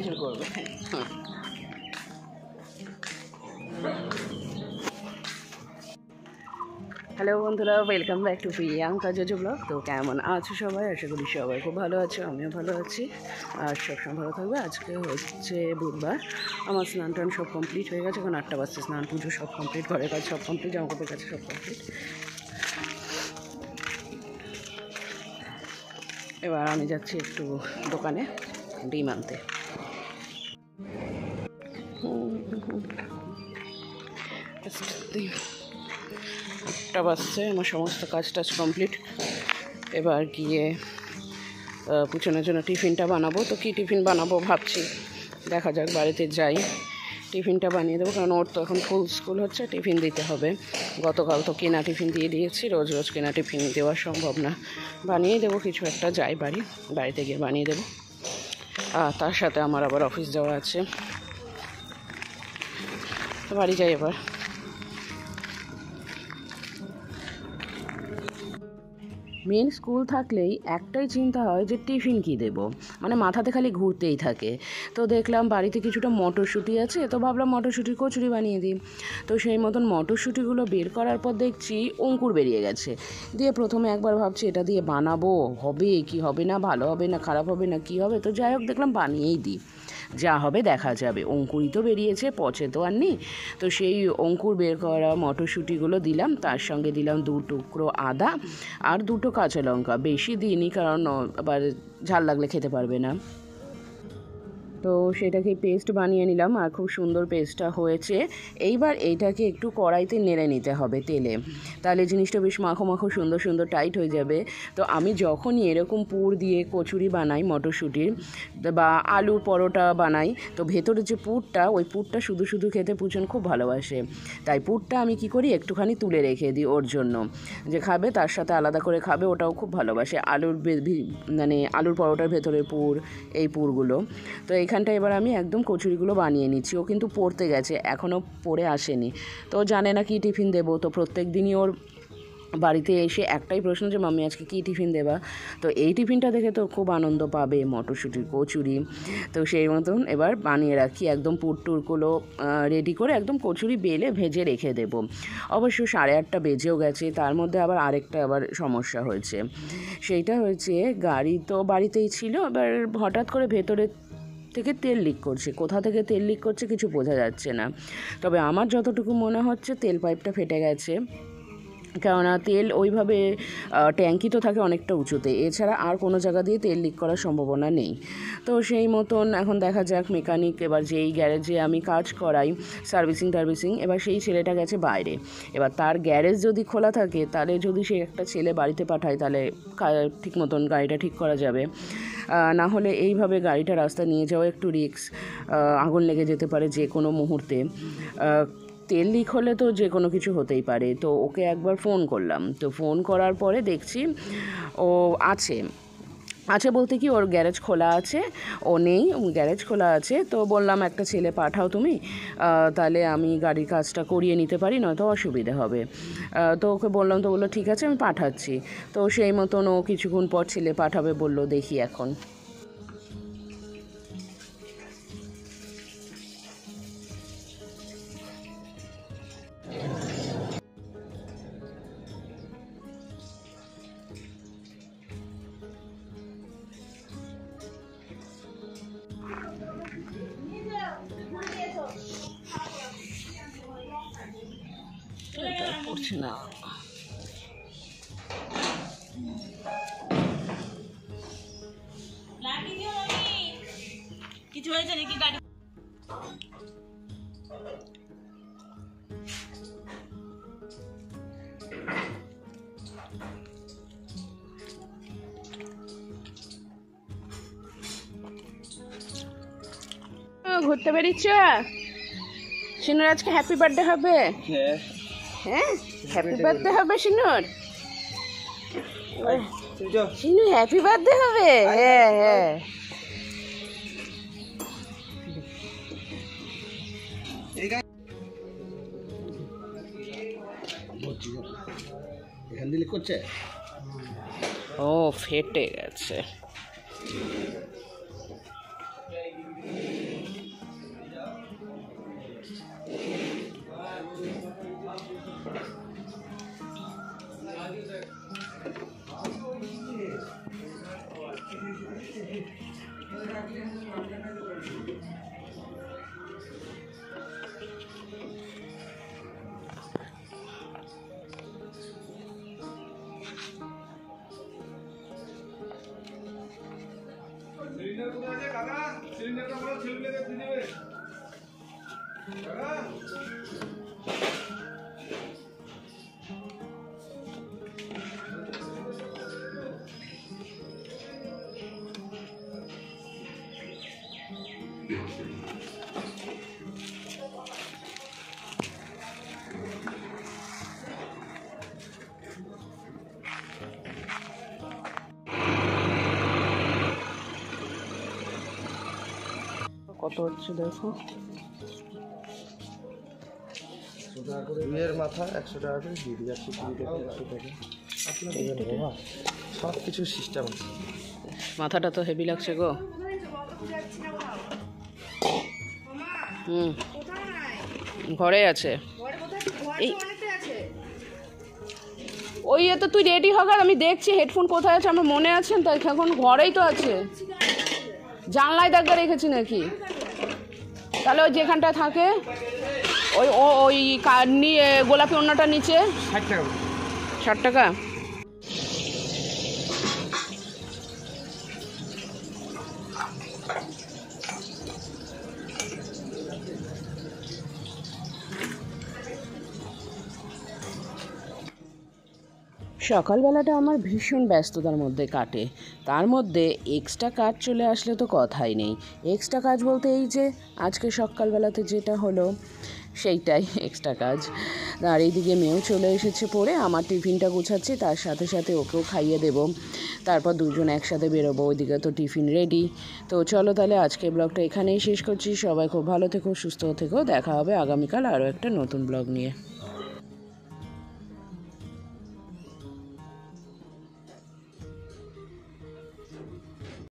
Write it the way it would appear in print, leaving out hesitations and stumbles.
শুরু করবে। হ্যালো বন্ধুরা, welcome back to Priyanka JoJo blog. তো কেমন আছো সবাই? আশা করি সবাই খুব ভালো আছো, আমিও ভালো আছি আর সবসময় ভালো থাকবে। আজকে হচ্ছে বুধবার, আমার স্নান টান সব কমপ্লিট হয়ে গেছে। এখন 8টা বাজছে, স্নান পুজো সব কমপ্লিট, ঘরের কাজ সব কমপ্লিট, জামা কাপড়ের কাছে সব কমপ্লিট। এবার আমি যাচ্ছি একটু দোকানে ডিম আনতে। একটা বাজছে, আমার সমস্ত কাজ টাজ কমপ্লিট। এবার গিয়ে পুজোর জন্য টিফিনটা বানাবো। তো কী টিফিন বানাবো ভাবছি, দেখা যাক, বাড়িতে যাই টিফিনটা বানিয়ে দেবো। কারণ ওর তো এখন ফুল স্কুল হচ্ছে, টিফিন দিতে হবে। গতকাল তো কেনা টিফিন দিয়ে দিয়েছি, রোজ রোজ কেনা টিফিন দেওয়া সম্ভব না। বানিয়ে দেবো কিছু একটা, যাই বাড়িতে গিয়ে বানিয়ে দেবো। তার সাথে আমার আবার অফিস যাওয়া আছে, তো বাড়ি যাই এবার। মেন স্কুল থাকলেই একটাই চিন্তা হয় যে টিফিন কী দেবো, মানে মাথাতে খালি ঘুরতেই থাকে। তো দেখলাম বাড়িতে কিছুটা মটরশুঁটি আছে, তো ভাবলাম মটরশুঁটির কচুরি বানিয়ে দিই। তো সেই মতন মটরশুঁটিগুলো বের করার পর দেখছি অঙ্কুর বেরিয়ে গেছে। দিয়ে প্রথমে একবার ভাবছি এটা দিয়ে বানাবো, হবে কি হবে না, ভালো হবে না খারাপ হবে না কী হবে। তো যাই হোক, দেখলাম বানিয়েই দিই, যা হবে দেখা যাবে। অঙ্কুরই তো বেরিয়েছে, পচে তো আর নেই। তো সেই অঙ্কুর বের করা মটরশুঁটিগুলো দিলাম, তার সঙ্গে দিলাম 2 টুকরো আদা আর 2টো কাঁচা লঙ্কা। বেশি দিইনি, কারণ আবার ঝাল লাগলে খেতে পারবে না। তো সেটাকে পেস্ট বানিয়ে নিলাম, আর খুব সুন্দর পেস্টটা হয়েছে। এইবার এইটাকে একটু কড়াইতে নেড়ে নিতে হবে তেলে, তাহলে জিনিসটা বেশ মাখো মাখো সুন্দর সুন্দর টাইট হয়ে যাবে। তো আমি যখনই এরকম পুর দিয়ে কচুরি বানাই মটরশুঁটির বা আলুর পরোটা বানাই, তো ভেতরে যে পুরটা, ওই পুরটা শুধু শুধু খেতে পুচন খুব ভালোবাসে। তাই পুরটা আমি কি করি, একটুখানি তুলে রেখে দিই ওর জন্য, যে খাবে তার সাথে আলাদা করে খাবে, ওটাও খুব ভালোবাসে। মানে আলুর পরোটার ভেতরের পুর, এই পুরগুলো। তো এইখানটা এবার আমি একদম কচুরিগুলো বানিয়ে নিচ্ছি। ও কিন্তু পড়তে গেছে, এখনও পড়ে আসেনি, তো জানে না কী টিফিন দেবো। তো প্রত্যেক দিনই ওর বাড়িতে এসে একটাই প্রশ্ন যে মাম্মি আজকে কী টিফিন দেবা। তো এই টিফিনটা দেখে তো খুব আনন্দ পাবে, মটরশুঁটির কচুরি। তো সেই মতন এবার বানিয়ে রাখি, একদম পুরটুরগুলো রেডি করে একদম কচুরি বেলে ভেজে রেখে দেবো। অবশ্য 8:30 বেজেও গেছে। তার মধ্যে আবার আরেকটা সমস্যা হয়েছে। সেইটা হয়েছে, গাড়ি তো বাড়িতেই ছিল, এবার হঠাৎ করে ভেতরে থেকে তেল লিক করছে। কোথা থেকে তেল লিক করছে কিছু বোঝা যাচ্ছে না, তবে আমার যতটুকু মনে হচ্ছে তেল পাইপটা ফেটে গেছে। কেননা তেল ওইভাবে ট্যাঙ্কি তো থাকে অনেকটা উঁচুতে, এছাড়া আর কোনো জায়গা দিয়ে তেল লিক করার সম্ভাবনা নেই। তো সেই মতন এখন দেখা যাক, মেকানিক এবার যেই গ্যারেজে আমি কাজ করাই সার্ভিসিং, এবার সেই ছেলেটা গেছে বাইরে। এবার তার গ্যারেজ যদি খোলা থাকে, তাহলে যদি সে একটা ছেলে বাড়িতে পাঠায়, তাহলে ঠিক মতন গাড়িটা ঠিক করা যাবে। না হলে এইভাবে গাড়িটা রাস্তায় নিয়ে যাওয়া একটু রিস্ক, আগুন লেগে যেতে পারে যে কোনো মুহূর্তে। তেল লিক হলে তো যে কোনো কিছু হতেই পারে। তো ওকে একবার ফোন করলাম, তো ফোন করার পরে দেখছি ও আছে বলতে কি, ওর গ্যারেজ খোলা আছে, ও নেই, গ্যারেজ খোলা আছে। তো বললাম একটা ছেলে পাঠাও তুমি, তাহলে আমি গাড়ির কাজটা করিয়ে নিতে পারি, নয়তো অসুবিধে হবে। তো ওকে বললাম, তো বললো ঠিক আছে আমি পাঠাচ্ছি। তো সেই মতন ও কিছুক্ষণ পর ছেলে পাঠাবে বললো, দেখি এখন। না কিছু হয়েছে নাকি গাড়ি? ঘুরতে বেরিয়েছ? শিনুর আজকে হ্যাপি বার্থডে হবে। হ্যাঁ, হ্যাপি বার্থডে হবে শিনুর। শিনু হ্যাপি বার্থডে হবে। হ্যাঁ হ্যাঁ, এখান দিলে করছে। ও ফেটে গেছে। সিলিন্ডার কোথায় আছে কাকা? সিলিন্ডারটা বলো ছেলেমেয়েদের দিয়ে দেবে কাকা। কত হচ্ছে দেখো, 100 টাকা করে দুইয়ের মাথা 100 টাকা করে দিয়ে দিয়ে যাচ্ছে, 20 টাকা 100 টাকা আপনার বাবা সব কিছু সিস্টেম আছে। মাথাটা তো হেভি লাগছে গো। ঘরে আছে এই ওই তো তুই রেডি হ, আমি দেখছি হেডফোন কোথায় আছে, আমার মনে আছে তাই এখন ঘরেই তো আছে, জানলায় দাগা রেখেছি নাকি? তাহলে ওই যেখানটা থাকে ওই ওই নিয়ে গোলাপি ওড়নাটা নিচে 60 টাকা। 60 টাকা। সকালবেলাটা আমার ভীষণ ব্যস্ততার মধ্যে কাটে, তার মধ্যে এক্সট্রা কাজ চলে আসলে তো কথাই নেই। এক্সট্রা কাজ বলতে এই যে আজকে সকালবেলাতে যেটা হলো সেইটাই এক্সট্রা কাজ। আর এইদিকে মেয়েও চলে এসেছে পড়ে, আমার টিফিনটা গুছাচ্ছি, তার সাথে সাথে ওকেও খাইয়ে দেবো, তারপর দুজন একসাথে বেরোবো, ওইদিকে তো টিফিন রেডি। তো চলো তাহলে আজকে ব্লগটা এখানেই শেষ করছি। সবাই খুব ভালো থেকো, সুস্থ থেকো, দেখা হবে আগামীকাল আরও একটা নতুন ব্লগ নিয়ে।